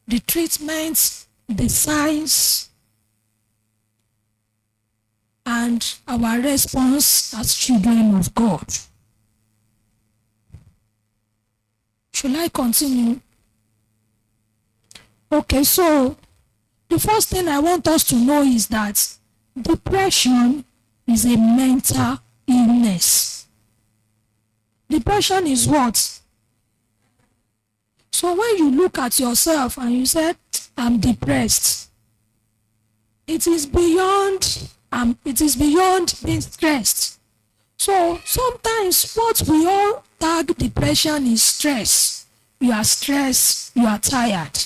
the treatments, the signs, and our response as children of God. Should I continue? Okay, so the first thing I want us to know is that depression is a mental illness. Depression is what? So when you look at yourself and you say, I'm depressed, it is beyond being stressed. So sometimes what we all tag depression is stress. You are stressed, you are tired.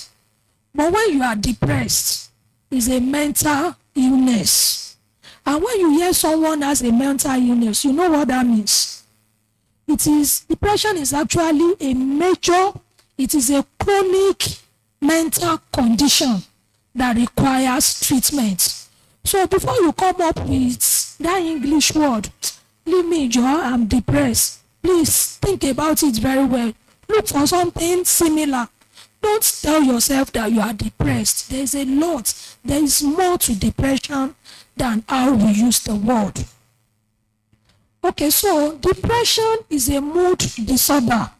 But when you are depressed, it's a mental illness. And when you hear someone has a mental illness, you know what that means. Depression is actually it is a chronic mental condition that requires treatment. So before you come up with that English word, leave me, Joe, I'm depressed. Please think about it very well. Look for something similar. Don't tell yourself that you are depressed. There's a lot. There is more to depression than how we use the word. Okay, so depression is a mood disorder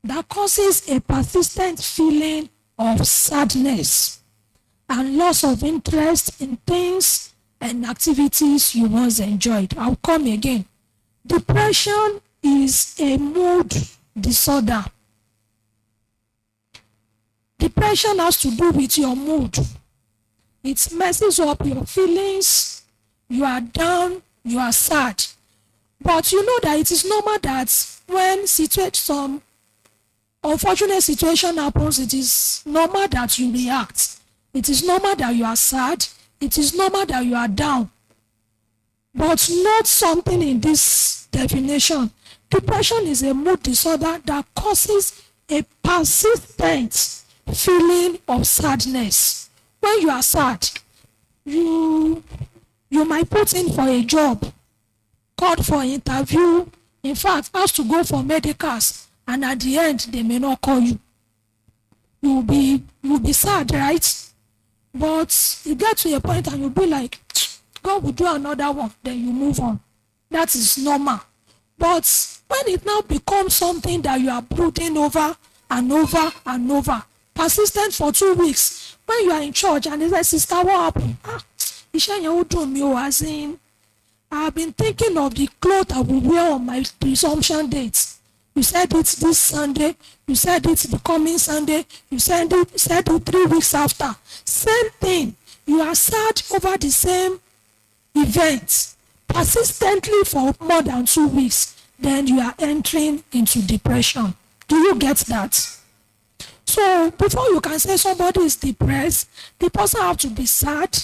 that causes a persistent feeling of sadness and loss of interest in things and activities you once enjoyed. I'll come again. Depression is a mood disorder. Depression has to do with your mood. It messes up your feelings. You are down, you are sad. But you know that it is normal that when some unfortunate situation happens, it is normal that you react. It is normal that you are sad. It is normal that you are down. But not something in this definition. Depression is a mood disorder that causes a persistent feeling of sadness. When you are sad, you might put in for a job, called for interview, in fact, asked to go for medicals, and at the end, they may not call you. You'll be sad, right? But you get to a point and you'll be like, God will do another one, then you move on. That is normal. But when it now becomes something that you are brooding over and over and over, persistent for 2 weeks, when you are in church and they say, sister, what happened? As in, I've been thinking of the clothes I will wear on my presumption dates. You said it this Sunday, you said it the coming Sunday, you said it 3 weeks after. Same thing. You are sad over the same event persistently for more than 2 weeks. Then you are entering into depression. Do you get that? So before you can say somebody is depressed, the person have to be sad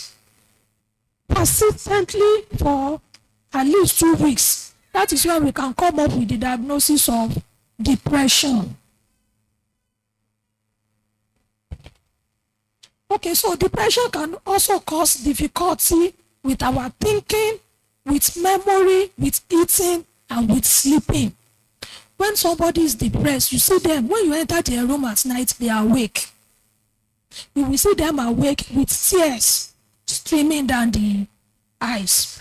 persistently for at least 2 weeks. That is when we can come up with the diagnosis of depression. Okay, so depression can also cause difficulty with our thinking, with memory, with eating, and with sleeping. When somebody is depressed, you see them, when you enter their room at night, they are awake. You will see them awake with tears streaming down the eyes.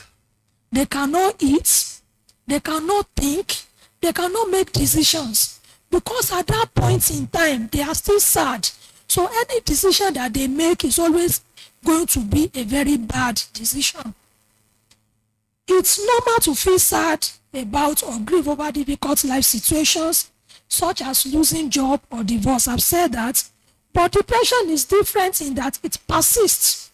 They cannot eat, they cannot think, they cannot make decisions. Because at that point in time, they are still sad. So any decision that they make is always going to be a very bad decision. It's normal to feel sad about or grieve over difficult life situations, such as losing job or divorce. I've said that. But depression is different in that it persists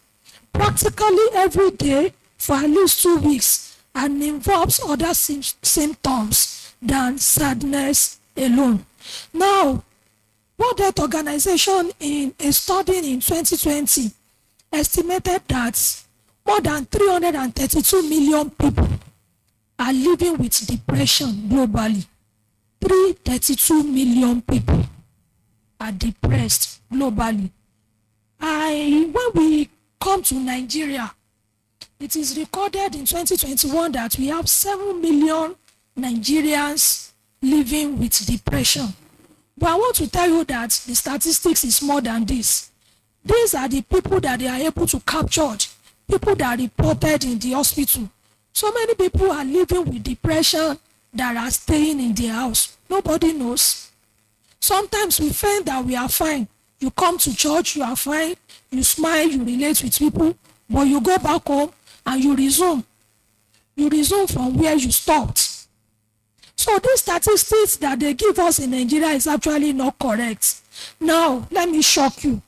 practically every day for at least 2 weeks and involves other symptoms than sadness alone. Now, World Health Organization in a study in 2020 estimated that more than 332 million people are living with depression globally. 332 million people are depressed globally. When we come to Nigeria, it is recorded in 2021 that we have 7 million Nigerians living with depression. But I want to tell you that the statistics is more than this. These are the people that they are able to capture, people that are reported in the hospital. So many people are living with depression that are staying in their house. Nobody knows. Sometimes we find that we are fine. You come to church, you are fine, you smile, you relate with people, but you go back home and you resume. You resume from where you stopped. So these statistics that they give us in Nigeria is actually not correct. Now, let me shock you.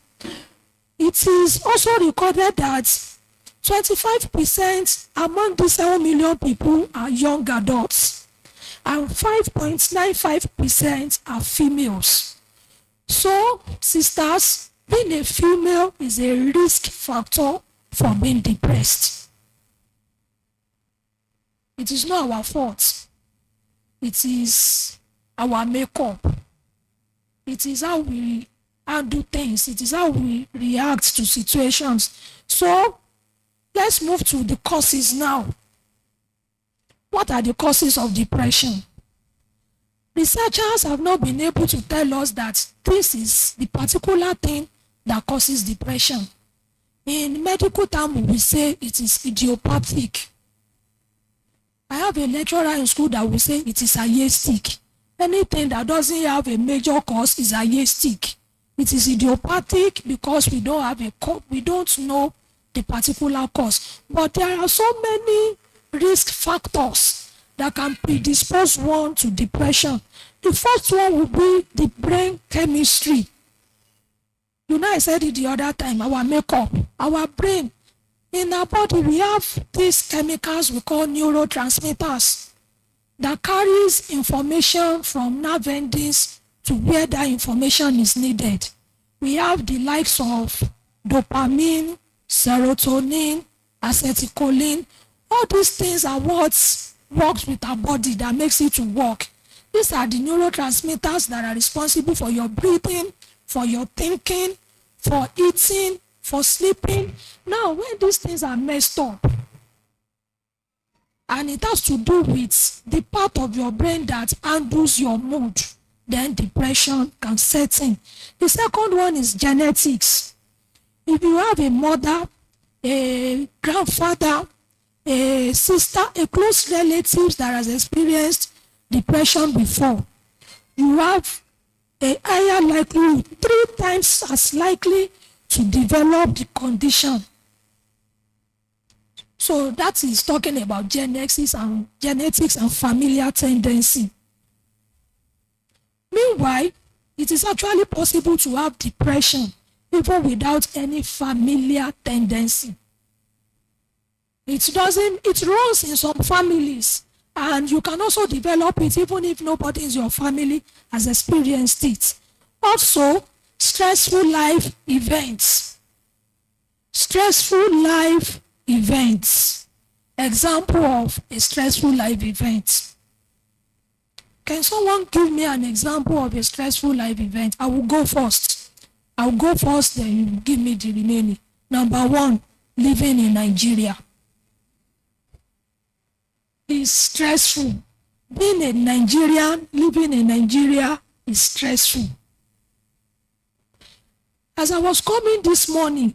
It is also recorded that 25% among the 7 million people are young adults and 5.95% are females. So, sisters, being a female is a risk factor for being depressed. It is not our fault. It is our makeup. It is how we handle things. It is how we react to situations. So, let's move to the causes now. What are the causes of depression? Researchers have not been able to tell us that this is the particular thing that causes depression. In medical terms, we say it is idiopathic. I have a lecturer in school that will say it is atheistic. Anything that doesn't have a major cause is atheistic. It is idiopathic because we don't know the particular cause. But there are so many risk factors that can predispose one to depression. The first one will be the brain chemistry. You know, I said it the other time, our makeup, our brain. In our body, we have these chemicals we call neurotransmitters that carries information from nerve endings to where that information is needed. We have the likes of dopamine, serotonin, acetylcholine. All these things are what works with our body that makes it to work. These are the neurotransmitters that are responsible for your breathing, for your thinking, for eating, for sleeping. Now, when these things are messed up, and it has to do with the part of your brain that handles your mood, then depression can set in. The second one is genetics. If you have a mother, a grandfather, a sister, a close relative that has experienced depression before, you have a higher likelihood, 3 times as likely to develop the condition. So that is talking about genetics and familiar tendency. Meanwhile, it is actually possible to have depression even without any familiar tendency. It runs in some families, and you can also develop it even if nobody in your family has experienced it. Also, stressful life events. Stressful life events. Example of a stressful life event. Can someone give me an example of a stressful life event? I will go first. Then you give me the remaining. Number 1, living in Nigeria. Is stressful. Being a Nigerian, living in Nigeria is stressful. As I was coming this morning,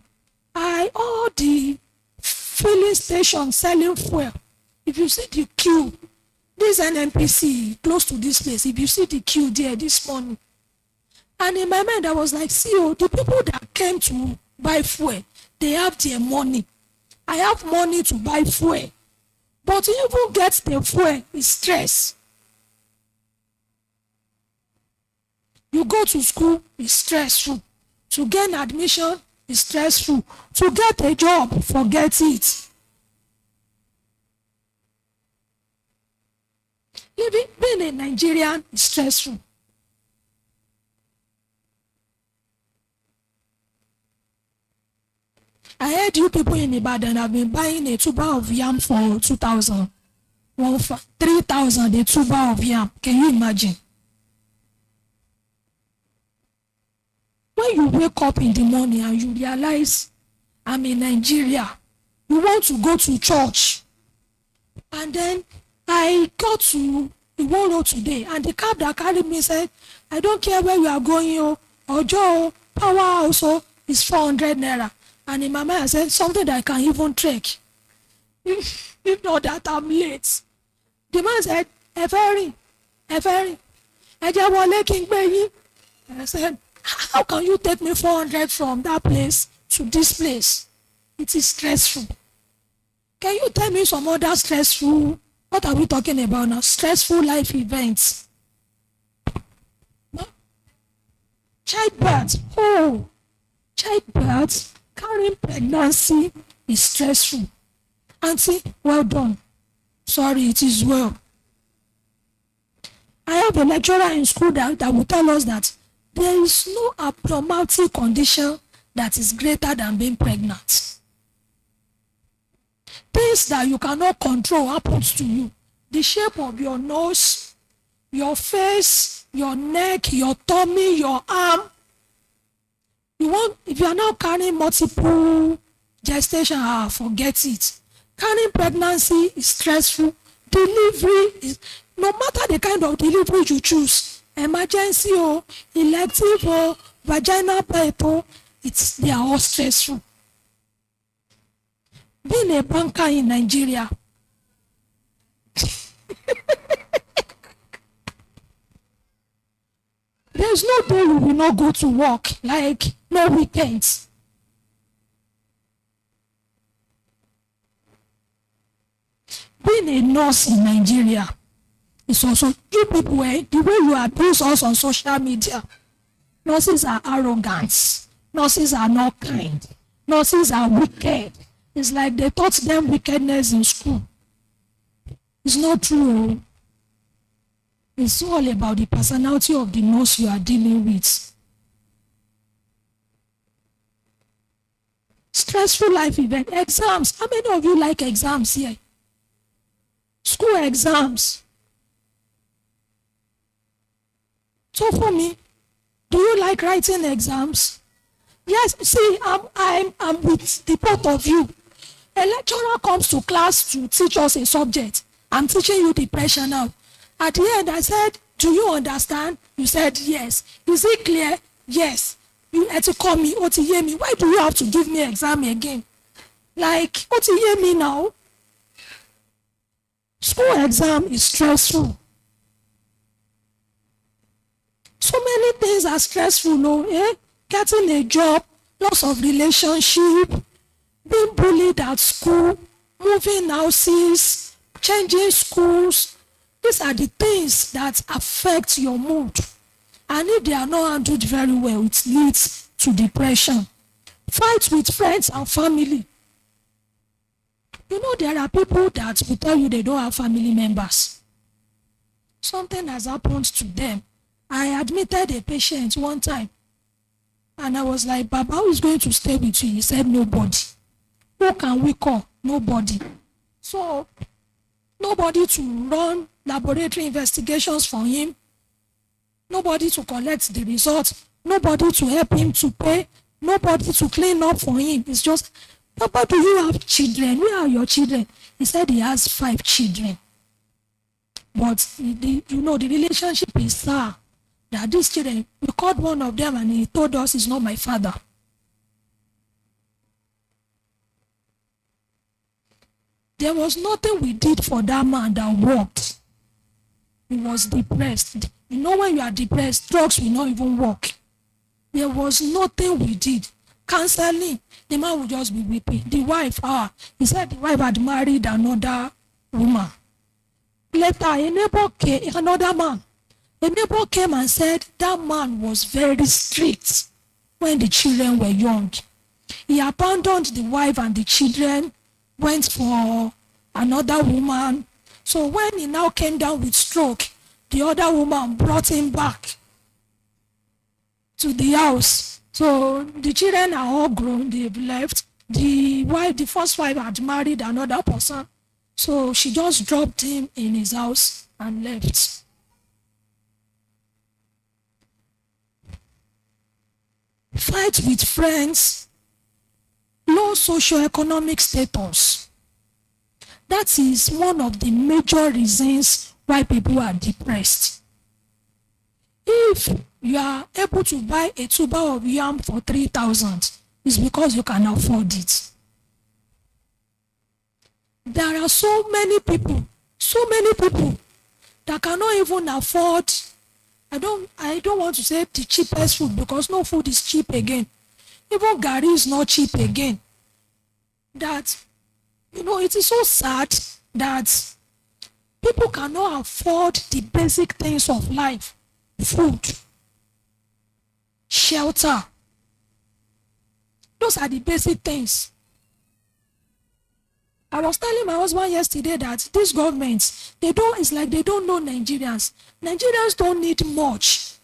all the filling stations selling fuel. If you see the queue, this NNPC close to this place, if you see the queue there this morning, and in my mind I was like, the people that came to buy fuel, they have their money. I have money to buy fuel. But to even get the fuel is stress. You go to school is stressful. To gain admission is stressful. To get a job, forget it. Being a Nigerian is stressful. I heard you people in Ibadan have been buying a tuber of yam for 2,000. 3,000 a tuber of yam. Can you imagine? When you wake up in the morning and you realize I'm in Nigeria, you want to go to church. And then I got to he won't roll today. And the cab that carried me said, I don't care where you are going, Ojo, powerhouse, is 400 naira. And in my mind, I said, something that I can even trek. If not that, I'm late. The man said, Eferi, Ejewole kí n gbé yín. And I said, how can you take me 400 from that place to this place? It is stressful. Can you tell me some other stressful, what are we talking about now? Stressful life events. No? Childbirth. Oh, childbirth, carrying pregnancy is stressful. Auntie, well done. Sorry, it is well. I have a lecturer in school that will tell us that there is no abnormality condition that is greater than being pregnant. Things that you cannot control happens to you. The shape of your nose, your face, your neck, your tummy, your arm. If you are now carrying multiple gestation, forget it. Carrying pregnancy is stressful. Delivery is, no matter the kind of delivery you choose, emergency or elective or vaginal birth, they are all stressful. Being a banker in Nigeria, there's no day you will not go to work, like no weekends. Being a nurse in Nigeria is also, you people, the way you abuse us on social media, nurses are arrogant, nurses are not kind, nurses are wicked. It's like they taught them wickedness in school. It's not true. It's all about the personality of the nurse you are dealing with. Stressful life event, exams. How many of you like exams here? School exams. So for me, do you like writing exams? Yes, see, I'm with the both of you. A lecturer comes to class to teach us a subject. I'm teaching you depression now. At the end, I said, do you understand? You said, yes. Is it clear? Yes. You had to call me, Otiyemi. Why do you have to give me exam again? Like, Otiyemi now. School exam is stressful. So many things are stressful, no? Getting a job, loss of relationship, being bullied at school, moving houses, changing schools. These are the things that affect your mood. And if they are not handled very well, it leads to depression. Fight with friends and family. You know, there are people that will tell you they don't have family members. Something has happened to them. I admitted a patient one time. And I was like, Baba, who is going to stay with you? He said, nobody. Who can we call? Nobody. So, nobody to run laboratory investigations for him. Nobody to collect the results. Nobody to help him to pay. Nobody to clean up for him. It's just, Papa, do you have children? Where are your children? He said he has 5 children. But, the relationship is sour. That these children, we called one of them and he told us he's not my father. There was nothing we did for that man that worked. He was depressed. You know, when you are depressed, drugs will not even work. There was nothing we did. Counseling, the man would just be weeping. The wife, he said the wife had married another woman. Later, another man. A neighbor came and said that man was very strict when the children were young. He abandoned the wife and the children, went for another woman. So when he now came down with stroke, the other woman brought him back to the house. So the children are all grown, they've left. The first wife had married another person. So she just dropped him in his house and left. Fight with friends, low socioeconomic status. That is one of the major reasons why people are depressed. If you are able to buy a tuber of yam for 3,000, it's because you can afford it. There are so many people that cannot even afford, I don't want to say the cheapest food, because no food is cheap again. Even garri is not cheap again. That, it is so sad that people cannot afford the basic things of life. Food, shelter. Those are the basic things. I was telling my husband yesterday that these governments, it's like they don't know Nigerians. Nigerians don't need much.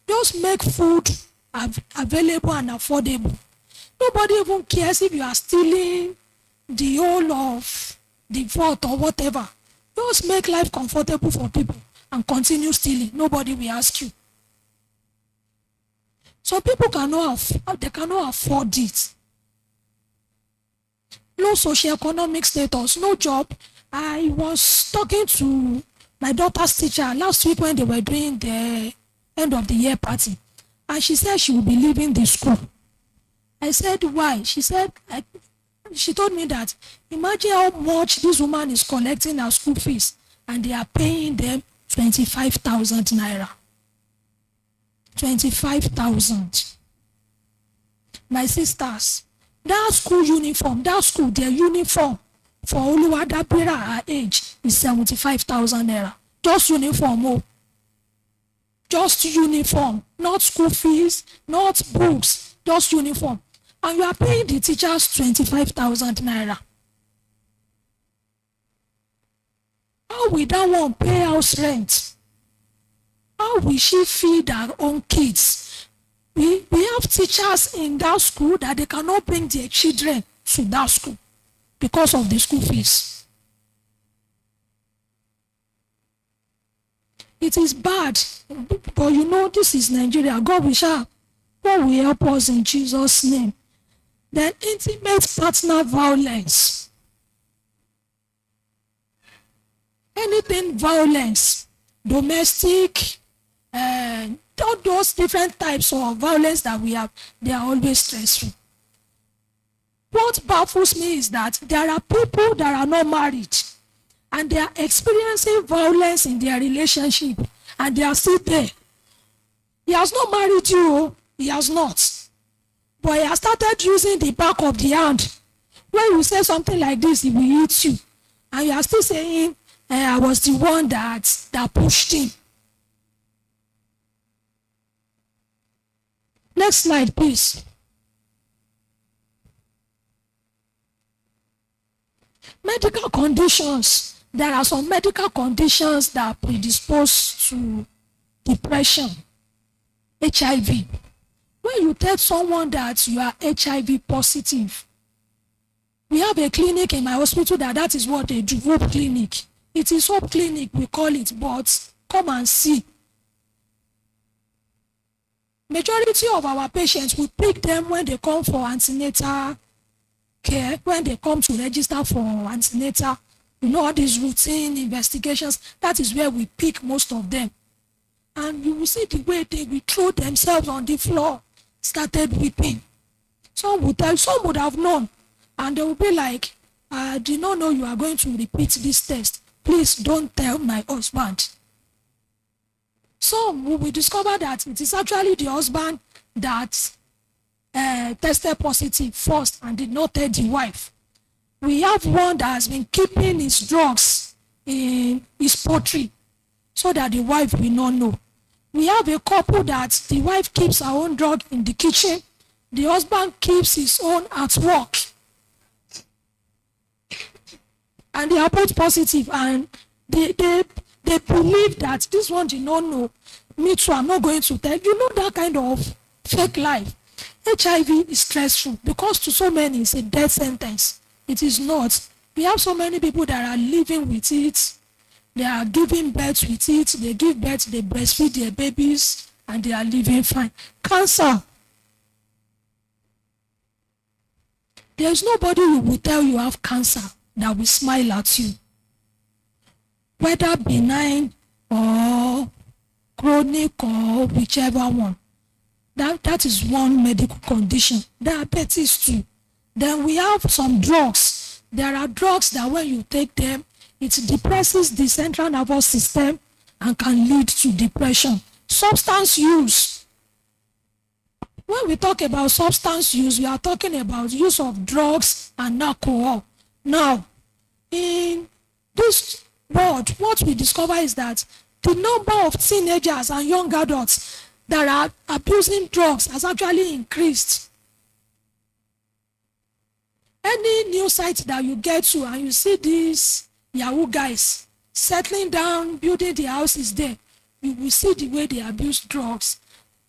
Just make food available and affordable. Nobody even cares if you are stealing the whole of the vote or whatever. Just make life comfortable for people and continue stealing. Nobody will ask you. So people cannot afford it. No socioeconomic status, no job. I was talking to my daughter's teacher last week when they were doing the end of the year party, and she said she will be leaving the school. I said, why? She told me that, imagine how much this woman is collecting her school fees, and they are paying them 25,000 naira. 25,000. My sisters, that school uniform, their uniform for Oluwadabira, her age, is 75,000 naira. Just uniform, just uniform, not school fees, not books, just uniform. And you are paying the teachers 25,000 naira. How will that one pay house rent? How will she feed her own kids? We have teachers in that school that they cannot bring their children to that school because of the school fees. It is bad, but this is Nigeria. God will help us in Jesus' name. Then intimate partner violence. Anything violence, domestic, all those different types of violence that we have, they are always stressful. What baffles me is that there are people that are not married and they are experiencing violence in their relationship and they are still there. He has not married you, he has not. But he has started using the back of the hand. When you say something like this, he will hit you. And you are still saying, I was the one that pushed him. Next slide, please. Medical conditions. There are some medical conditions that predispose to depression, HIV. When you tell someone that you are HIV positive, we have a clinic in my hospital that is what they do, Hope Clinic. It is Hope Clinic, we call it, but come and see. Majority of our patients, we pick them when they come for antenatal care, when they come to register for antenatal, all these routine investigations, that is where we pick most of them. And you will see the way they will throw themselves on the floor, started weeping. Some would have known, and they will be like, I did not know you are going to repeat this test. Please don't tell my husband. Some will discover that it is actually the husband that tested positive first and did not tell the wife. We have one that has been keeping his drugs in his poultry so that the wife will not know. We have a couple that the wife keeps her own drug in the kitchen, the husband keeps his own at work. And they are both positive, and they believe that this one did not know. Me too, I'm not going to tell. That kind of fake life. HIV is stressful because to so many it's a death sentence. It is not. We have so many people that are living with it. They are giving birth with it. They give birth, they breastfeed their babies, and they are living fine. Cancer. There is nobody who will tell you have cancer that will smile at you. whether benign or chronic or whichever one. That is one medical condition. Diabetes too. Then we have some drugs. There are drugs that when you take them, it depresses the central nervous system and can lead to depression. Substance use. When we talk about substance use, we are talking about use of drugs and alcohol. Now, in this world, what we discover is that the number of teenagers and young adults that are abusing drugs has actually increased. Any new site that you get to and you see these Yahoo guys settling down, building their houses there, you will see the way they abuse drugs.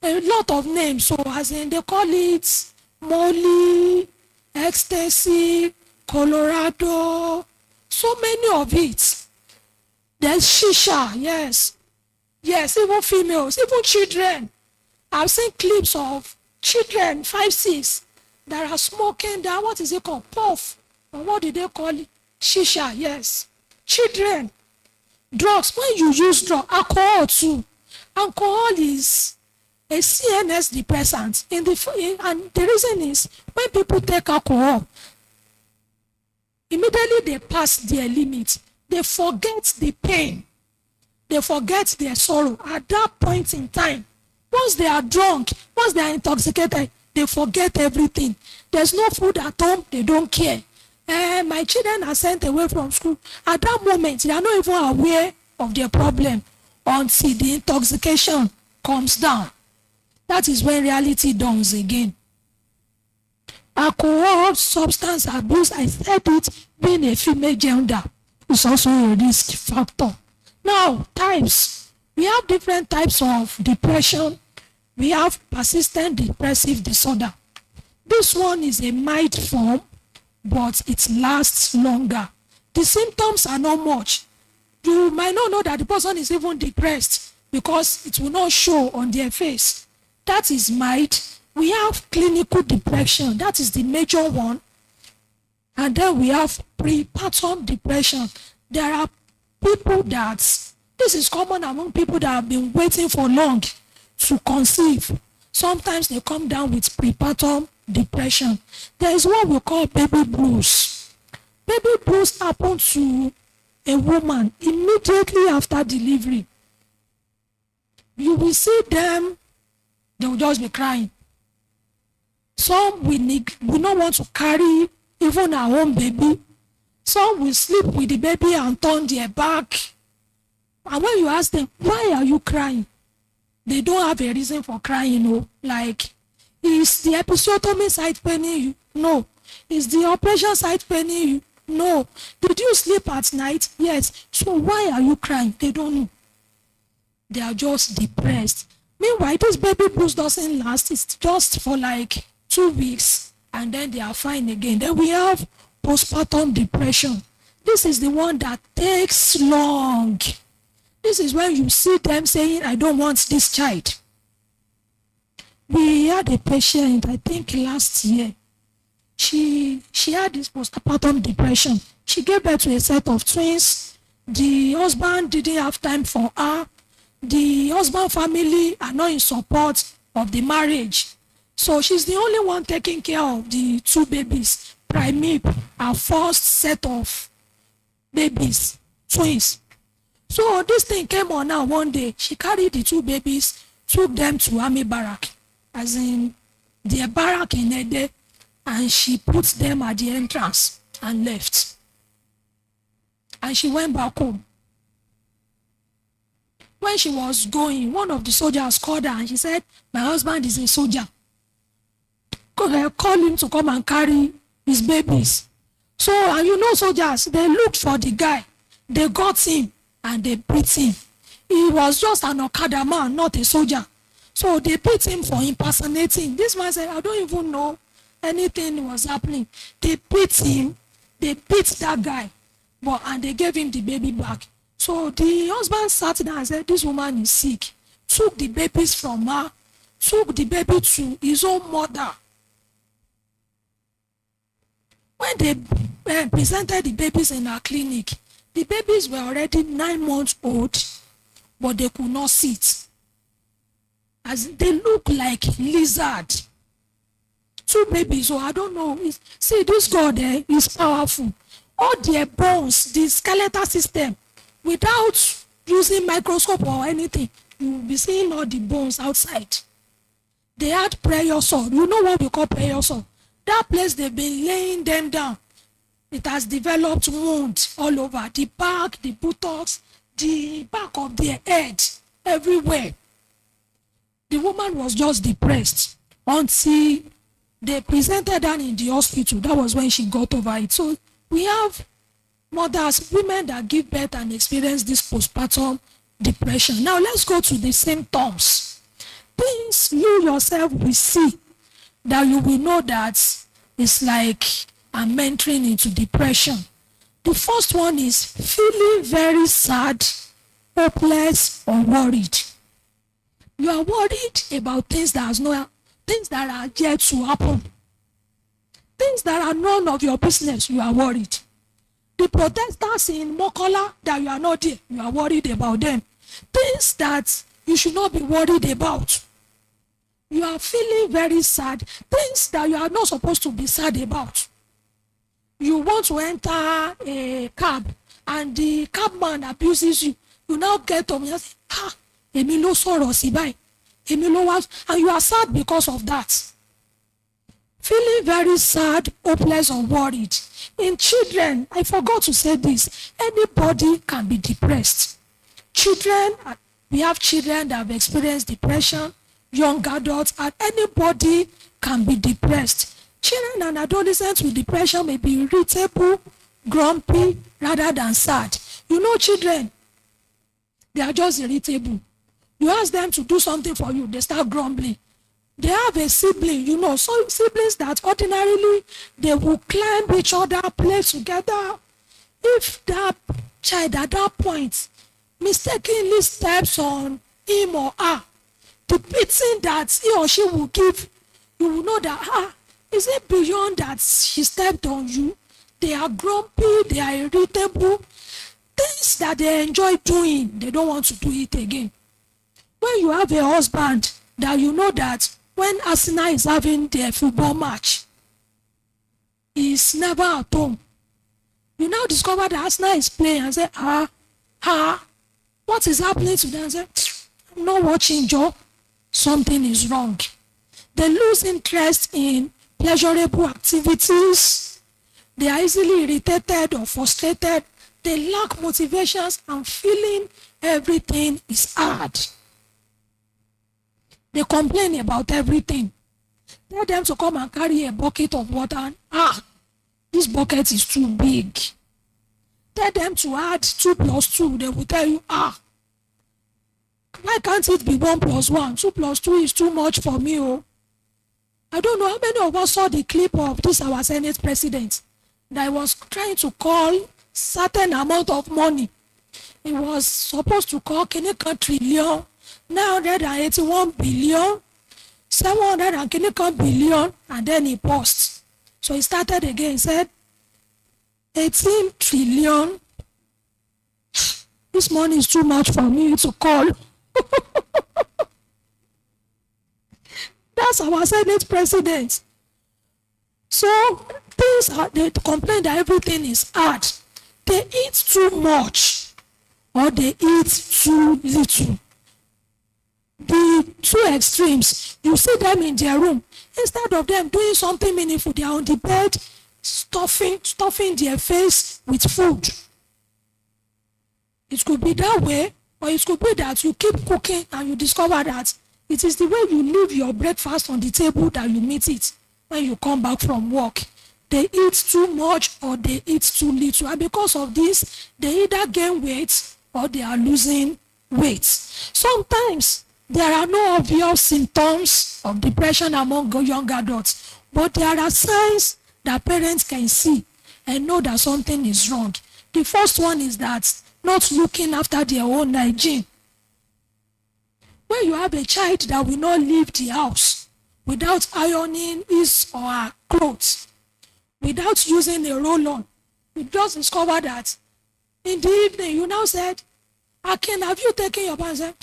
A lot of names, so as in they call it Molly, Ecstasy, Colorado, so many of it. There's Shisha, yes, even females, even children. I've seen clips of children, 5, 6, that are smoking that, what is it called, puff, or what do they call it? Shisha, yes. Children, drugs, when you use drugs, alcohol too. Alcohol is a CNS depressant. And the reason is, when people take alcohol, immediately they pass their limit. They forget the pain. They forget their sorrow. At that point in time, once they are drunk, once they are intoxicated, they forget everything. There's no food at home, they don't care. My children are sent away from school. At that moment, they are not even aware of their problem until the intoxication comes down. That is when reality dawns again. Alcohol, substance abuse, I said it, being a female gender is also a risk factor. Now, types. We have different types of depression. We have persistent depressive disorder. This one is a mild form, but it lasts longer. The symptoms are not much. You might not know that the person is even depressed because it will not show on their face. That is mild. We have clinical depression. That is the major one. And then we have prepartum depression. There are people that, this is common among people that have been waiting for long to conceive. Sometimes they come down with prepartum depression. There is what we call baby blues. Baby blues happen to a woman immediately after delivery. You will see them, they will just be crying. Some will not want to carry even our own baby. Some will sleep with the baby and turn their back. And when you ask them, why are you crying? They don't have a reason for crying, no. Like, is the episiotomy site paining you? No. Is the operation site paining you? No. Did you sleep at night? Yes. So why are you crying? They don't know. They are just depressed. Meanwhile, this baby blues doesn't last. It's just for like 2 weeks and then they are fine again. Then we have postpartum depression. This is the one that takes long. This is when you see them saying, I don't want this child. We had a patient, I think last year. She had this postpartum depression. She gave birth to a set of twins. The husband didn't have time for her. The husband family are not in support of the marriage. So she's the only one taking care of the 2 babies. Primate, her first set of babies, twins. So this thing came on her one day. She carried the 2 babies, took them to army barrack, as in their barrack in Ede, and she put them at the entrance and left. And she went back home. When she was going, one of the soldiers called her and she said, my husband is a soldier. Call him to come and carry his babies. So, and you know soldiers, they looked for the guy. They got him and they beat him. He was just an Okada man, not a soldier. So they beat him for impersonating. This man said, I don't even know anything was happening. They beat him. They beat that guy. And they gave him the baby back. So the husband sat down and said, this woman is sick. Took the babies from her. Took the baby to his own mother. When they presented the babies in our clinic, The babies were already 9 months old, but they could not sit. As they look like lizard. 2 babies, I don't know. See, this God is powerful. All their bones, the skeletal system, without using microscope or anything, you will be seeing all the bones outside. They had prayer sore. You know what we call prayer sore? That place they've been laying them down. It has developed wounds all over. The back, the buttocks, the back of their head, everywhere. The woman was just depressed until they presented her in the hospital. That was when she got over it. So we have mothers, women that give birth and experience this postpartum depression. Now let's go to the symptoms. Things you yourself will see that you will know that it's like I'm entering into depression. The first one is feeling very sad, hopeless, or worried. You are worried about things that are yet to happen. Things that are none of your business, you are worried. The protesters in Mokola that you are not there, you are worried about them. Things that you should not be worried about. You are feeling very sad. Things that you are not supposed to be sad about. You want to enter a cab and the cabman abuses you. You now get up and say, èmi ló sọ̀rọ̀ sí báyìí. Èmi ló wá, and you are sad because of that. Feeling very sad, hopeless, or worried. In children, I forgot to say this, anybody can be depressed. Children, we have children that have experienced depression, young adults, and anybody can be depressed. Children and adolescents with depression may be irritable, grumpy, rather than sad. You know, children, they are just irritable. You ask them to do something for you, they start grumbling. They have a sibling, you know, some siblings that ordinarily they will climb each other, play together. If that child at that point mistakenly steps on him or her, the beating that he or she will give, you will know that, is it beyond that she stepped on you? They are grumpy, they are irritable. Things that they enjoy doing, they don't want to do it again. When you have a husband that you know that when Arsenal is having their football match, he's never at home. You now discover that Arsenal is playing and say, what is happening to them? And say, I'm not watching, Joe. Something is wrong. They lose interest in pleasurable activities. They are easily irritated or frustrated. They lack motivations and feeling everything is hard. They complain about everything. Tell them to come and carry a bucket of water. This bucket is too big. Tell them to add 2 plus 2. They will tell you, why can't it be 1 plus 1? 2 plus 2 is too much for me. I don't know how many of us saw the clip of this our Senate president that was trying to call certain amount of money. He was supposed to call Kinikan trillion, 981 billion, 700 and Kinikan billion, and then he paused. So he started again. He said, 18 trillion. This money is too much for me to call. That's our Senate president. So they complain that everything is hard. They eat too much or they eat too little. The two extremes, you see them in their room. Instead of them doing something meaningful, they are on the bed stuffing their face with food. It could be that way, or it could be that you keep cooking and you discover that it is the way you leave your breakfast on the table that you meet it when you come back from work. They eat too much or they eat too little, and because of this, they either gain weight or they are losing weight. Sometimes there are no obvious symptoms of depression among young adults, but there are signs that parents can see and know that something is wrong. The first one is that not looking after their own hygiene. When you have a child that will not leave the house without ironing his or her clothes, without using a roll-on, you just discover that In the evening, you now said, Akin, have you taken your bath? I said,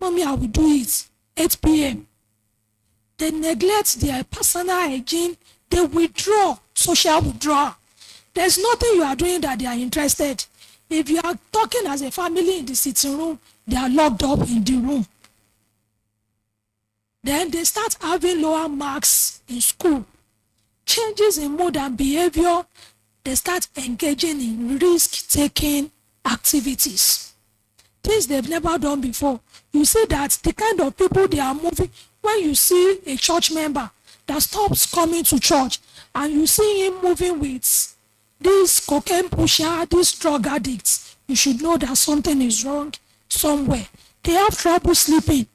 Mommy, I will do it. 8 p.m. They neglect their personal hygiene. They withdraw, social withdrawal. There's nothing you are doing that they are interested. If you are talking as a family in the sitting room, they are locked up in the room. Then they start having lower marks in school. Changes in mood and behavior, they start engaging in risk-taking activities. Things they've never done before. You see that the kind of people they are moving, when you see a church member that stops coming to church and you see him moving with this cocaine pusher, these drug addicts, you should know that something is wrong somewhere. They have trouble sleeping.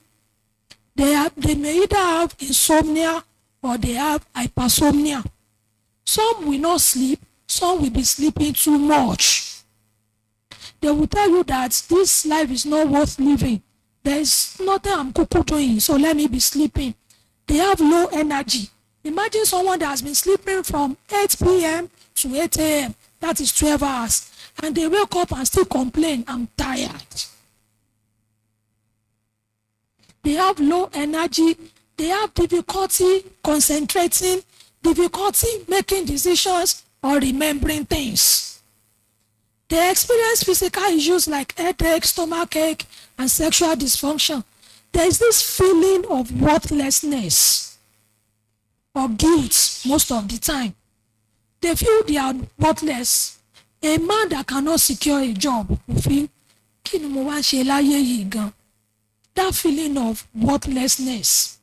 They may either have insomnia or they have hypersomnia. Some will not sleep, some will be sleeping too much. They will tell you that this life is not worth living. There is nothing I'm doing, so let me be sleeping. They have low energy. Imagine someone that has been sleeping from 8 p.m. to 8 a.m. That is 12 hours. And they wake up and still complain, I'm tired. They have low energy. They have difficulty concentrating, difficulty making decisions or remembering things. They experience physical issues like headache, stomachache, and sexual dysfunction. There is this feeling of worthlessness or guilt most of the time. They feel they are worthless. A man that cannot secure a job will feel, kí ni mo wá ṣe láyé yìí gan? That feeling of worthlessness.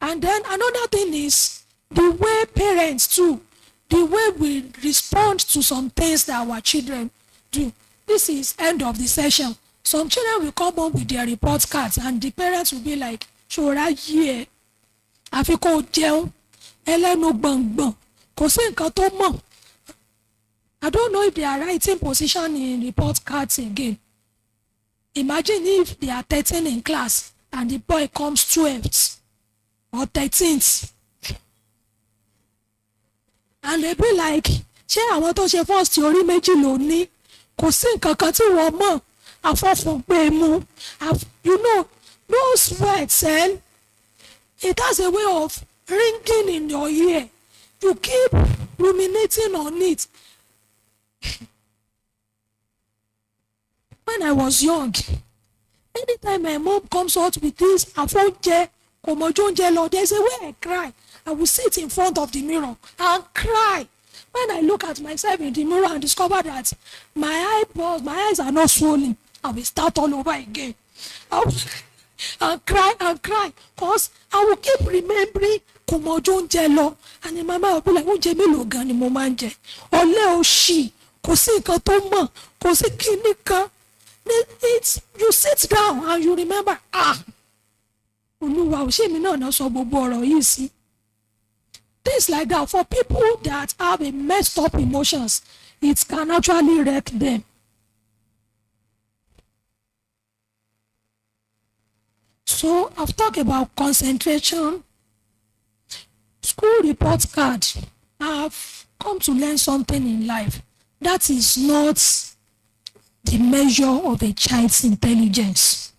And then another thing is the way parents too, the way we respond to some things that our children do. This is end of the session. Some children will come home with their report cards and the parents will be like, ṣòra yìí ẹ, àfi kó jẹun, ẹlẹ́nu gbọ̀ngbọ̀n, kò sí nǹkan tó mọ̀. I don't know if they are writing position in report cards again. Imagine if they are 13 in class and the boy comes 12th or 13th. And they be like, ṣé àwọn tó ṣe first orí méjì ló ní? Kò sí nǹkan kan tí wọ́n mọ̀, àfọ̀fún gbé mú. You know, those words, it has a way of ringing in your ear. You keep ruminating on it. When I was young, anytime my mom comes out with this, there's a way I cry. I will sit in front of the mirror and cry. When I look at myself in the mirror and discover that my eyes are not swollen, I will start all over again. And cry, because I will keep remembering and in my mind I will be like, oúnjẹ mélòó gan ni mo máa ń jẹ? Ọ̀lẹ òṣì, kò sí nǹkan tó mọ̀, kò sí kíní kan. You sit down and you remember, Olúwa ò ṣe mí náà náà sọ gbogbo ọ̀rọ̀ yìí sí. Things like that, for people that have a messed up emotions, it can actually wreck them. So I've talked about concentration, school report card. I've come to learn something in life. That is not the measure of a child's intelligence.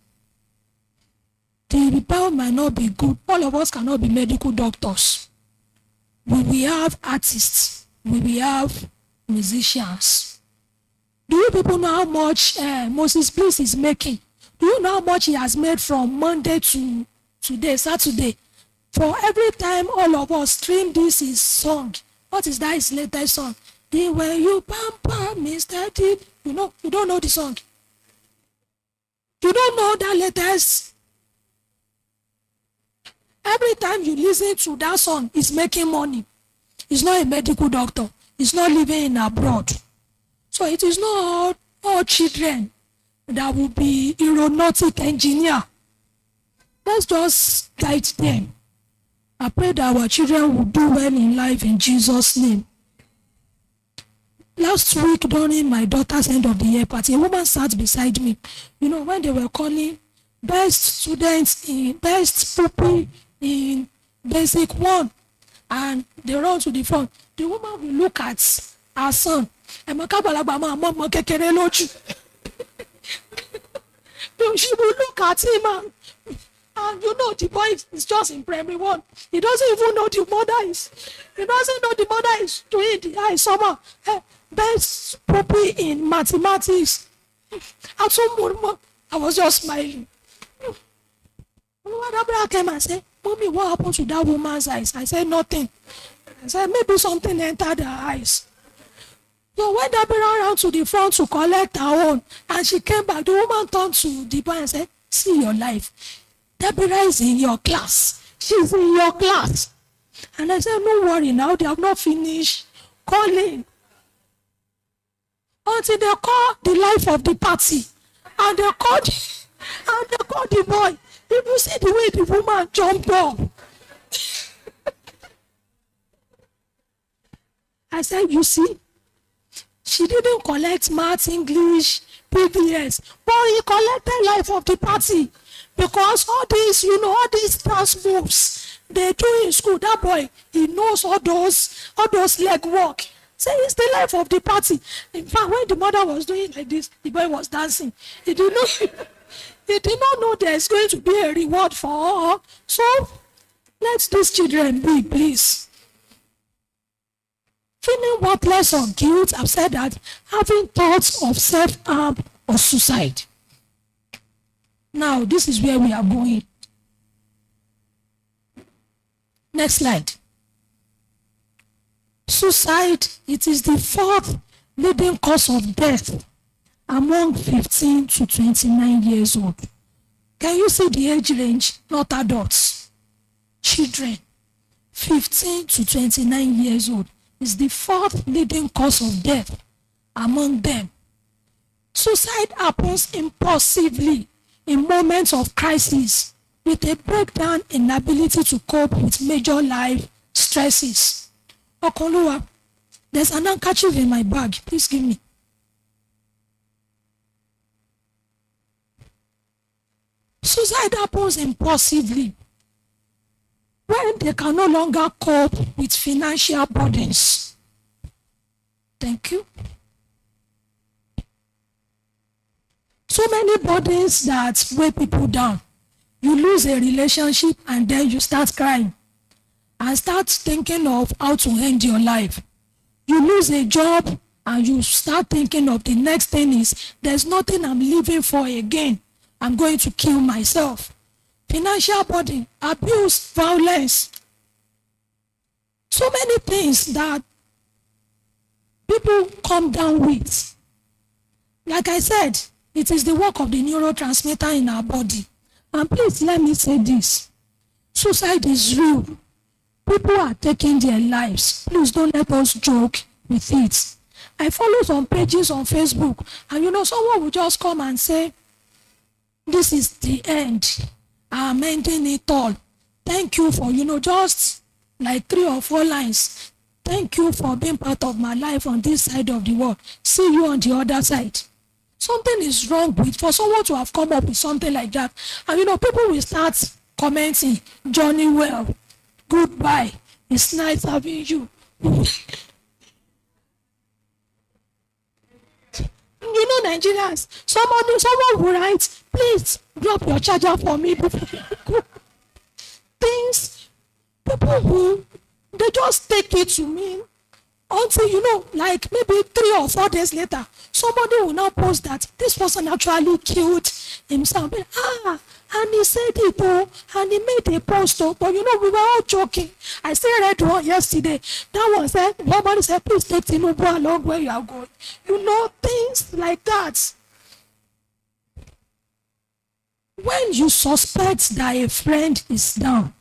The report might not be good. All of us cannot be medical doctors. We will have artists. We will have musicians. Do you people know how much Moses Bliss is making? Do you know how much he has made from Monday to today, Saturday? For every time all of us stream this his song. What is that his latest song? The way you pamper Mr. Deep. You don't know the song. You don't know that latest. Every time you listen to that song, he's making money. He's not a medical doctor. He's not living in abroad. So it is not all children that will be aeronautic engineer. Let's just guide them. I pray that our children will do well in life in Jesus' name. Last week during my daughter's end of the year party, a woman sat beside me. When they were calling best students in best pupil in basic 1. and they run to the front. The woman will look at her son. She will look at him and you know the boy is just in primary one. He doesn't even know the mother is. He doesn't know the mother is doing the high summer. Best puppy in mathematics. I was just smiling. Mother came and said, "Mommy, what happened to that woman's eyes?" I said, "Nothing." I said, "Maybe something entered her eyes." So when Deborah ran to the front to collect her own, and she came back, the woman turned to the boy and said, "See your life. Deborah is in your class. She's in your class." And I said, "No worry now, they have not finished calling." Until they call the life of the party. And they called the boy. If you see the way the woman jumped up. I said, "You see, she didn't collect math, English, PBS, but he collected life of the party. Because all these, all these dance moves they do in school, that boy, he knows all those leg work. Say it's the life of the party." In fact, when the mother was doing like this, the boy was dancing. He did not know there's going to be a reward for all. So let these children be, please. Feeling worthless or guilt, I've said that, having thoughts of self-harm or suicide. Now, this is where we are going. Next slide. Suicide, it is the fourth leading cause of death among 15 to 29 years old. Can you see the age range? Not adults. Children, 15 to 29 years old is the fourth leading cause of death among them. Suicide happens impulsively in moments of crisis with a breakdown in ability to cope with major life stresses. Okonluwa, there's an handkerchief in my bag. Please give me. Suicide happens impulsively when they can no longer cope with financial burdens. Thank you. So many burdens that weigh people down. You lose a relationship and then you start crying and start thinking of how to end your life. You lose a job and you start thinking of the next thing is, there's nothing I'm living for again. I'm going to kill myself. Financial burden, abuse, violence. So many things that people come down with. Like I said, it is the work of the neurotransmitter in our body. And please let me say this. Suicide is real. People are taking their lives. Please don't let us joke with it. I follow some pages on Facebook, and someone will just come and say, "This is the end. I'm ending it all. Thank you for, just like 3 or 4 lines. Thank you for being part of my life on this side of the world. See you on the other side." Something is wrong with for someone to have come up with something like that. And people will start commenting, "Johnny well, goodbye. It's nice having you." Nigerians, someone will write, "Please drop your charger for me before you go." Things, people they just take it to mean until, like maybe 3 or 4 days later, somebody will now post that this person actually killed himself. And he said it, and he made a post, but we were all joking. I still read one yesterday. That one said, somebody said, "Please take Tinubu along where you are going." Things like that. When you suspect that a friend is down,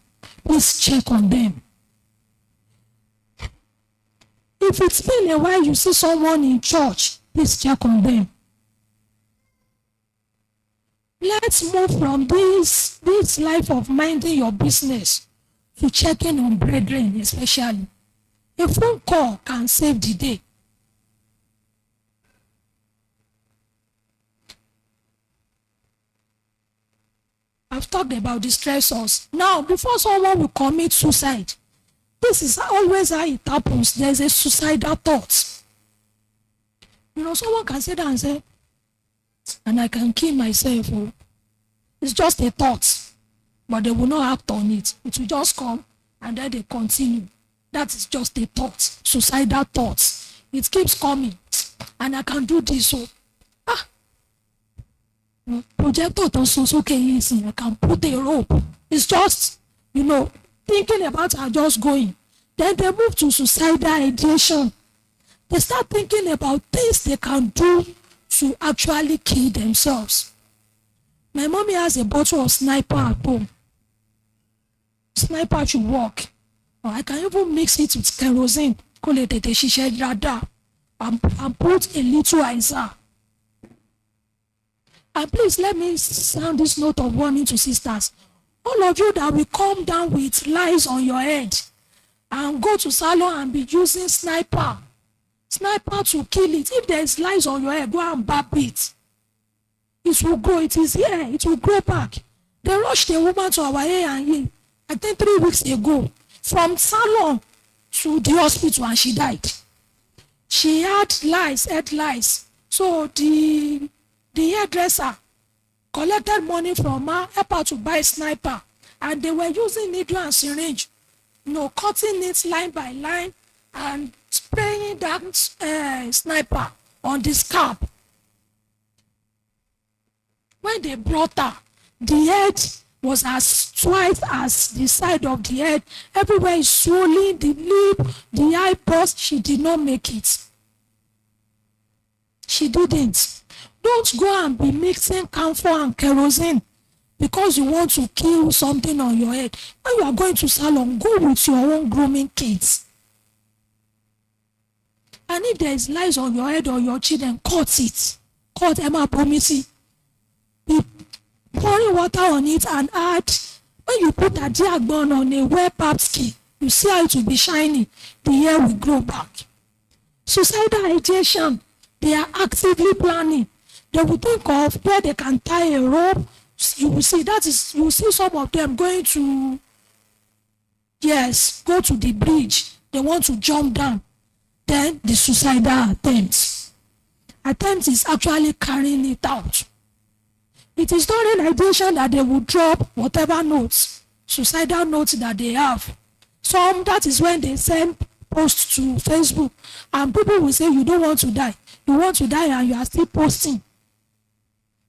please check on them. If it's been a while you see someone in church, please check on them. Let's move from this life of minding your business to checking on brethren, especially. A phone call can save the day. I've talked about the stressors. Now, before someone will commit suicide, This is always how it happens. There's a suicidal thought. Someone can say that and say, and I can kill myself. Oh. It's just a thought, but they will not act on it. It will just come and then they continue. That is just a thought, suicidal thoughts. It keeps coming, and I can do this. So, projector is okay, easy. I can put a rope. It's just, thinking about are just going. Then they move to suicidal ideation. They start thinking about things they can do to actually kill themselves. My mommy has a bottle of sniper at home. Sniper should work. Or I can even mix it with kerosene. And put a little icer. And please let me sound this note of warning to sisters. All of you that will come down with lies on your head and go to salon and be using sniper to kill it. If there is lies on your head, go and bab it. It will grow. It is here. It will grow back. They rushed a woman to our A&E, I think 3 weeks ago, from salon to the hospital, and she died. She had head lice. So the hairdresser collected money from her, helped her to buy sniper, and they were using needle and syringe, cutting it line by line and spraying that sniper on the scalp. When they brought her, the head was as twice as the side of the head. Everywhere is swollen, the lip, the eye burst. She did not make it. She didn't. Don't go and be mixing camphor and kerosene because you want to kill something on your head. When you are going to salon, go with your own grooming kits. And if there is lice on your head or your children, cut it. Cut Emma Pomisi. Be pouring water on it and add. When you put a diagbon on a well-papped skin, you see how it will be shiny. The hair will grow back. Suicidal ideation. They are actively planning. They will think of where they can tie a rope. You will see some of them going to, go to the bridge. They want to jump down. Then the suicidal attempt. Attempt is actually carrying it out. It is not an ideation that they will drop whatever notes, suicidal notes that they have. That is when they send posts to Facebook and people will say, you don't want to die. You want to die and you are still posting.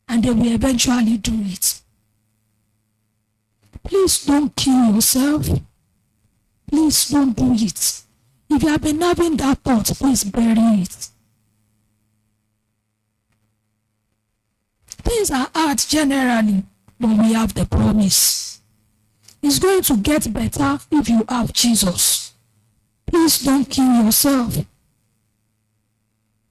And they will eventually do it. Please don't kill yourself. Please don't do it. If you have been having that thought, please bury it. Things are hard generally, but we have the promise. It's going to get better if you have Jesus. Please don't kill yourself.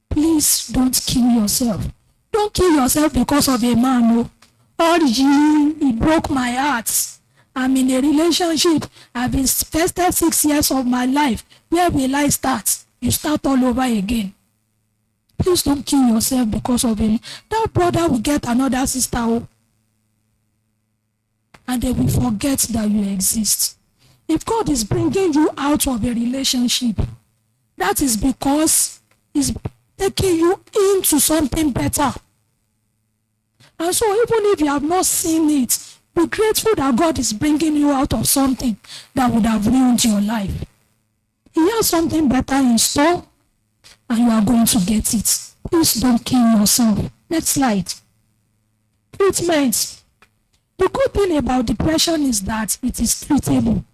Please don't kill yourself. Don't kill yourself because of a man. He broke my heart. I'm in a relationship. I've invested 6 years of my life. Where will I start? You start all over again. Please don't kill yourself because of him. That brother will get another sister. And they will forget that you exist. If God is bringing you out of a relationship, that is because he's taking you into something better. And so even if you have not seen it, be grateful that God is bringing you out of something that would have ruined your life. He has something better in store, and you are going to get it. Please don't kill yourself. Next slide. Treatment. The good thing about depression is that it is treatable.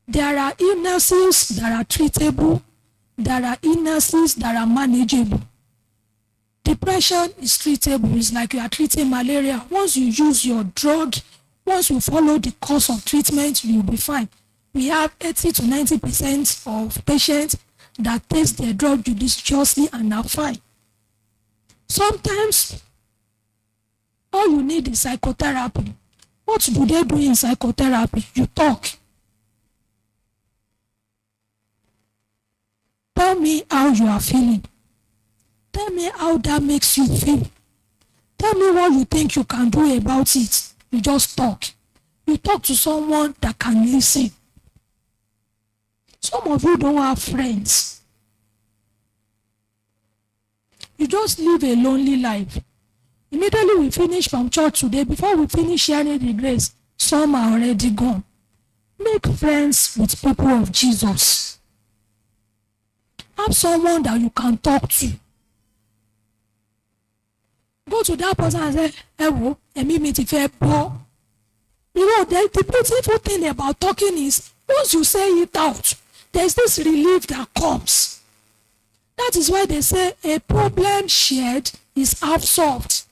There are illnesses that are treatable. There are illnesses that are manageable. Depression is treatable. It's like you are treating malaria. Once you use your drug, once you follow the course of treatment, you'll be fine. We have 80 to 90% of patients that take their drug judiciously and are fine. Sometimes, all you need is psychotherapy. What do they do in psychotherapy? You talk. Tell me how you are feeling. Tell me how that makes you feel. Tell me what you think you can do about it. You just talk. You talk to someone that can listen. Some of you don't have friends. You just live a lonely life. Immediately we finish from church today, before we finish sharing the grace, some are already gone. Make friends with people of Jesus. Have someone that you can talk to. Go to that person and say, "Ewo, emi mi ti fẹ́ bọ́." You know, the beautiful thing about talking is, once you say it out, there's this relief that comes. That is why they say a problem shared is half solved.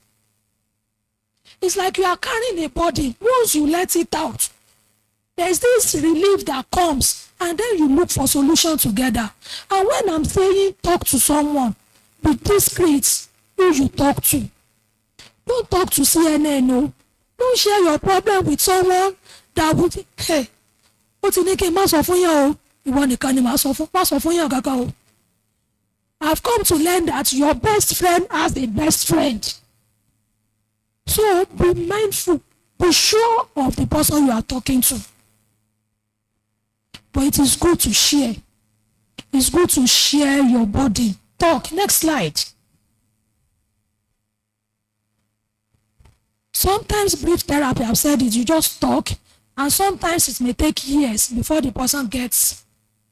It's like you are carrying a burden. Once you let it out, there's this relief that comes, and then you look for solution together. And when I'm saying talk to someone, be discreet who you talk to. Don't talk to CNN, no. Don't share your problem with someone that would, hey, what you need to sọ fún yàn o, ìwọ nìkan ni má sọ fún yàn kankan o. I've come to learn that your best friend has a best friend. So be mindful, be sure of the person you are talking to. But it is good to share. It's good to share your body. Talk. Next slide. Sometimes brief therapy, I've said it, you just talk, and sometimes it may take years before the person gets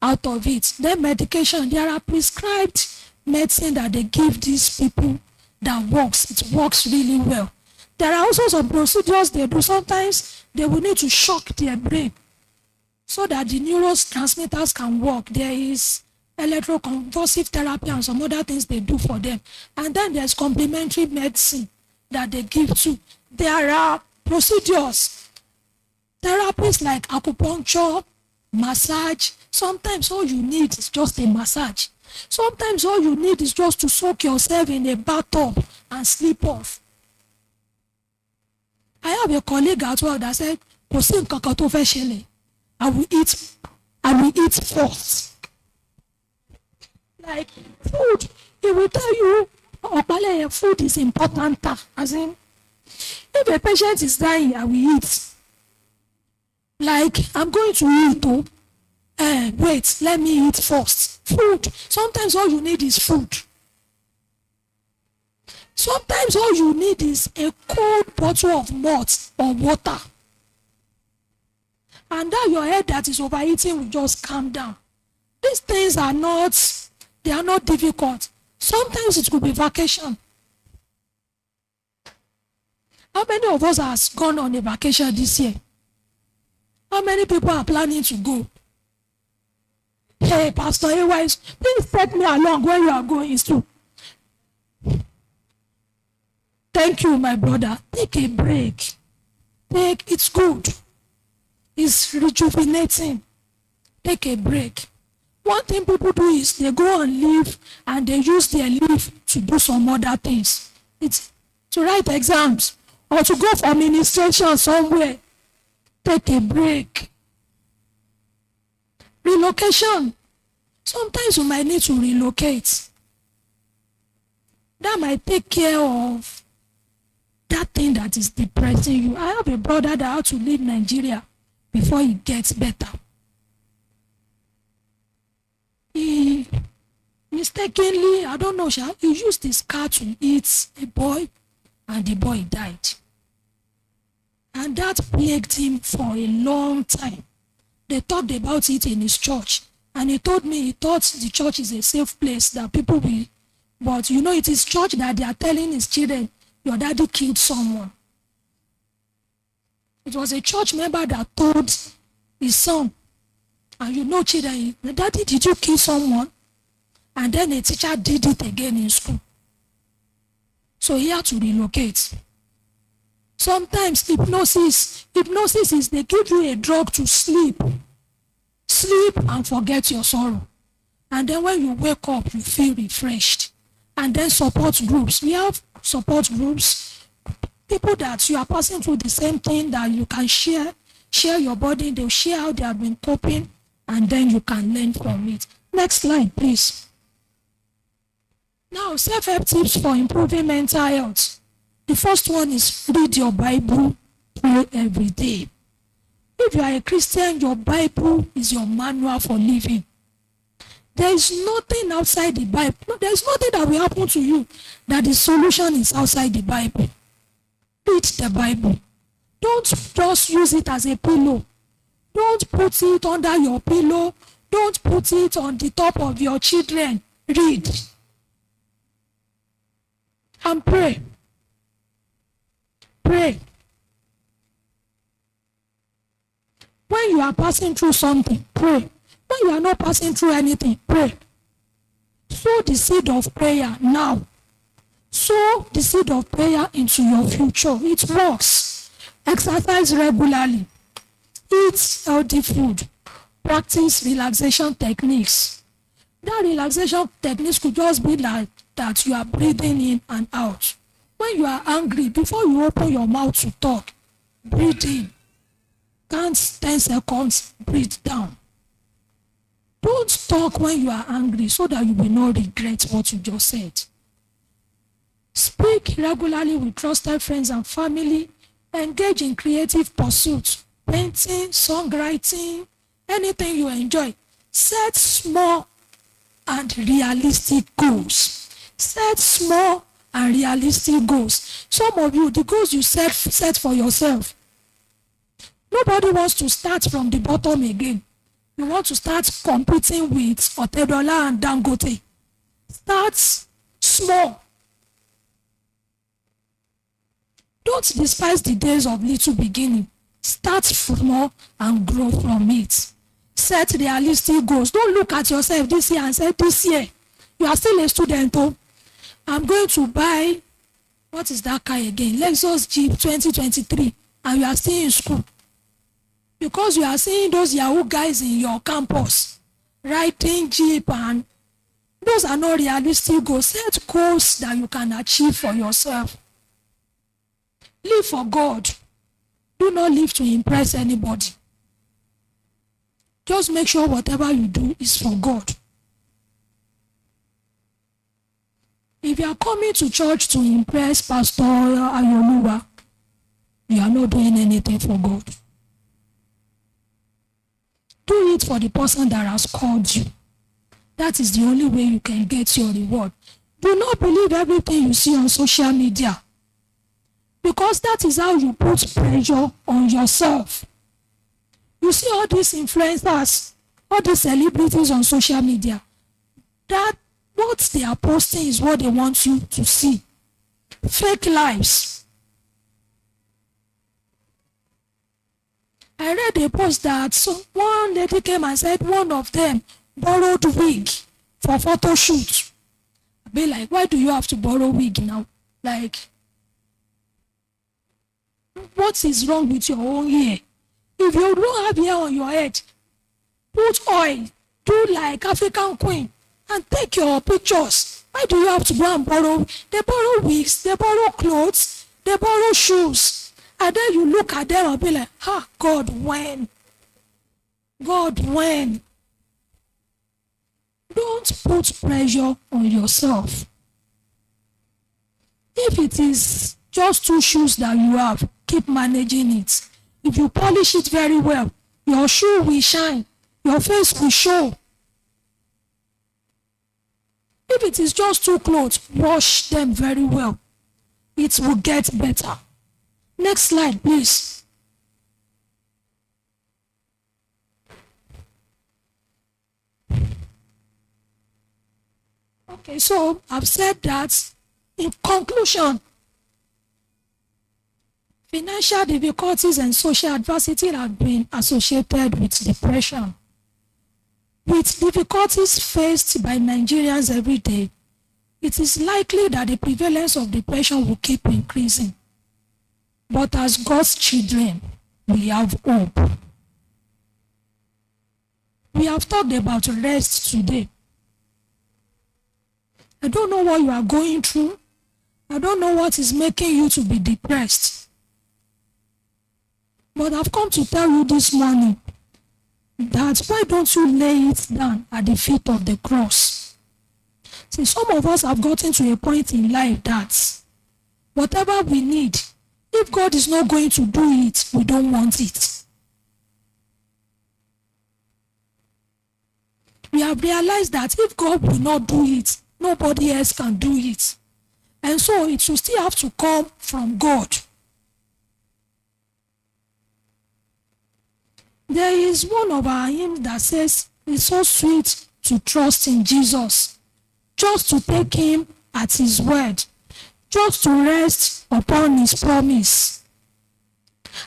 out of it. Then medication, there are prescribed medicine that they give these people that works. It works really well. There are also some procedures they do. Sometimes they will need to shock their brain so that the neurotransmitters can work. There is electroconvulsive therapy and some other things they do for them. And then there's complementary medicine that they give too. There are procedures, therapies like acupuncture, massage. Sometimes all you need is just a massage. Sometimes all you need is just to soak yourself in a bathtub and sleep off. I have a colleague at work that said, "Kò sí nǹkan kan tó fẹ́ ṣẹlẹ̀. I will eat first." Like food, he will tell you, Opaleye, food is important. As in, if a patient is dying, I will eat. Like, I'm going to eat, wait, let me eat first. Food. Sometimes all you need is food. Sometimes all you need is a cold bottle of malt or water. And that your head that is overeating will just calm down. These things are not difficult. Sometimes it could be vacation. How many of us has gone on a vacation this year? How many people are planning to go? Hey, Pastor Aywise, please take me along where you are going to. Thank you, my brother. Take a break. It's good. It's rejuvenating. Take a break. One thing people do is they go on leave and they use their leave to do some other things. It's to write exams or to go for administration somewhere. Take a break. Relocation. Sometimes you might need to relocate. That might take care of that thing that is depressing you. I have a brother that had to leave Nigeria before he gets better. He mistakenly, I don't know, he used his car to hit a boy and the boy died. And that plagued him for a long time. They talked about it in his church. And he told me he thought the church is a safe place that people will. But you know, it is church that they are telling his children, your daddy killed someone. It was a church member that told his son, and you know, children, daddy, did you kill someone? And then a teacher did it again in school. So he had to relocate. Sometimes hypnosis is they give you a drug to sleep and forget your sorrow. And then when you wake up, you feel refreshed. And then support groups. We have support groups, people that you are passing through the same thing that you can share your body. They'll share how they have been coping, and then you can learn from it. Next slide, please. Now, self-help tips for improving mental health. The first one is read your Bible, pray every day. If you are a Christian, your Bible is your manual for living. There is nothing outside the Bible. No, there is nothing that will happen to you that the solution is outside the Bible. Read the Bible. Don't just use it as a pillow. Don't put it under your pillow. Don't put it on the top of your children. Read and pray. Pray. When you are passing through something, pray. When you are not passing through anything, pray. Sow the seed of prayer now. Sow the seed of prayer into your future. It works. Exercise regularly. Eat healthy food. Practice relaxation techniques. That relaxation techniques could just be like that you are breathing in and out. When you are angry, before you open your mouth to talk, breathe in. Count 10 seconds, breathe down. Don't talk when you are angry so that you will not regret what you just said. Speak regularly with trusted friends and family. Engage in creative pursuits, painting, songwriting, anything you enjoy. Set small and realistic goals. Set small and realistic goals. Some of you, the goals you set for yourself. Nobody wants to start from the bottom again. You want to start competing with Otedola and Dangote. Start small. Don't despise the days of little beginning. Start small and grow from it. Set realistic goals. Don't look at yourself this year and say, this year, you are still a student. Oh, I'm going to buy, what is that car again? Lexus Jeep 2023, and you are still in school. Because you are seeing those Yahoo guys in your campus, riding Jeep, and those are not realistic goals. Set goals that you can achieve for yourself. Live for God. Do not live to impress anybody. Just make sure whatever you do is for God. If you are coming to church to impress Pastor Ayoluwa, you are not doing anything for God. Do it for the person that has called you. That is the only way you can get your reward. Do not believe everything you see on social media, because that is how you put pressure on yourself. You see all these influencers, all these celebrities on social media, that what they are posting is what they want you to see. Fake lives. I read a post that one lady came and said one of them borrowed wig for photo shoot. I'd be like, why do you have to borrow wig now? Like, what is wrong with your own hair? If you don't have hair on your head, put oil, do like African queen, and take your pictures. Why do you have to go and borrow? They borrow wigs, they borrow clothes, they borrow shoes. And then you look at them and be like, God, when? God, when? Don't put pressure on yourself. If it is just 2 shoes that you have, keep managing it. If you polish it very well, your shoe will shine, your face will show. If it is just 2 clothes, wash them very well. It will get better. Next slide, please. Okay, so I've said that. In conclusion, financial difficulties and social adversity have been associated with depression. With difficulties faced by Nigerians every day, it is likely that the prevalence of depression will keep increasing. But as God's children, we have hope. We have talked about rest today. I don't know what you are going through. I don't know what is making you to be depressed. But I've come to tell you this morning that why don't you lay it down at the feet of the cross? See, some of us have gotten to a point in life that whatever we need, if God is not going to do it, we don't want it. We have realized that if God will not do it, nobody else can do it. And so it will still have to come from God. There is one of our hymns that says, it's so sweet to trust in Jesus, just to take him at his word, just to rest upon his promise,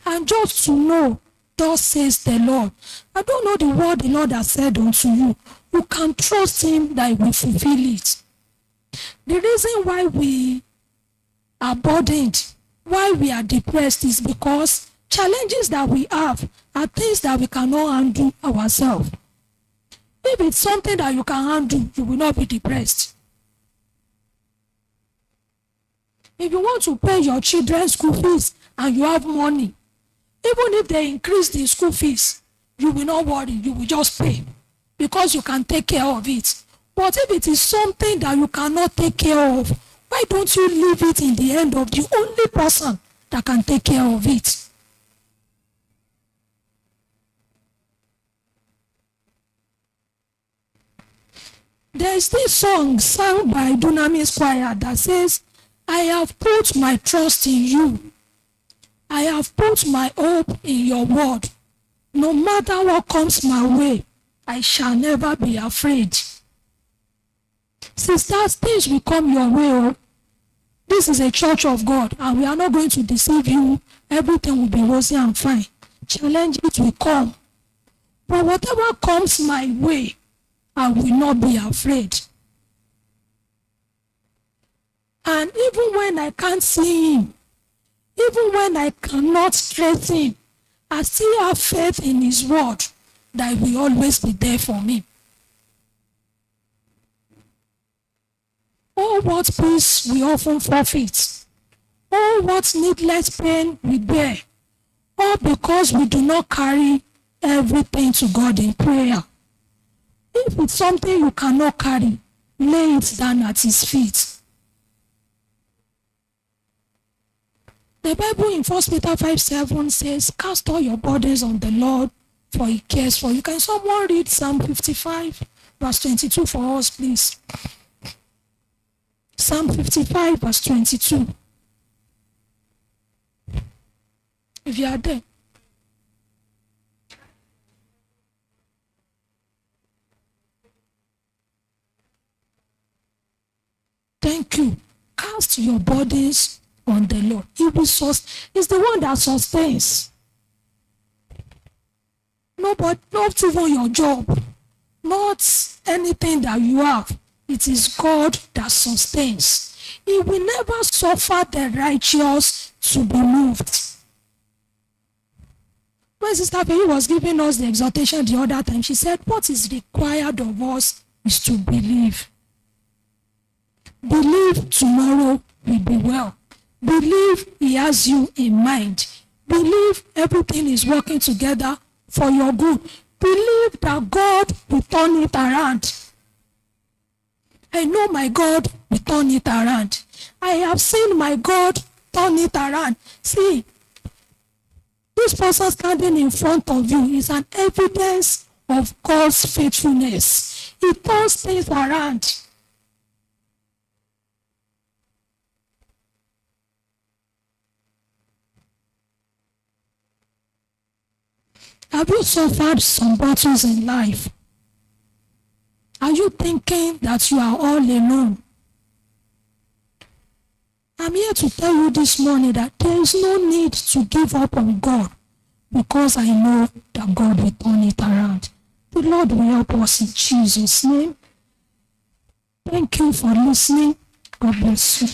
and just to know, thus says the Lord. I don't know the word the Lord has said unto you. You can trust him that he will fulfill it. The reason why we are burdened, why we are depressed, is because challenges that we have are things that we cannot handle ourselves. If it's something that you can handle, you will not be depressed. If you want to pay your children's school fees and you have money, even if they increase the school fees, you will not worry, you will just pay because you can take care of it. But if it is something that you cannot take care of, why don't you leave it in the hand of the only person that can take care of it? There is this song sung by Dunamis Choir that says, I have put my trust in you. I have put my hope in your word. No matter what comes my way, I shall never be afraid. Sisters, things will come your way. This is a church of God, and we are not going to deceive you. Everything will be rosy and fine. Challenges will come. But whatever comes my way, I will not be afraid. And even when I can't see him, even when I cannot trace him, I still have faith in his word that he will always be there for me. Oh, what peace we often forfeit. Oh, what needless pain we bear. All because we do not carry everything to God in prayer. If it's something you cannot carry, lay it down at his feet. The Bible in 1 Peter 5:7 says, cast all your burdens on the Lord, for he cares for you. Can someone read Psalm 55, verse 22 for us, please? Psalm 55, verse 22. If you are there. Thank you. Cast your burdens on the Lord. He will He's the one that sustains. Not even your job, not anything that you have. It is God that sustains. He will never suffer the righteous to be moved. When Sister Faye was giving us the exhortation the other time, she said, what is required of us is to believe. Believe tomorrow will be well. Believe he has you in mind. Believe everything is working together for your good. Believe that God will turn it around. I know my God will turn it around. I have seen my God turn it around. See, this person standing in front of you is an evidence of God's faithfulness. He turns things around. Have you suffered some battles in life? Are you thinking that you are all alone? I'm here to tell you this morning that there is no need to give up on God, because I know that God will turn it around. The Lord will help us in Jesus' name. Thank you for listening. God bless you.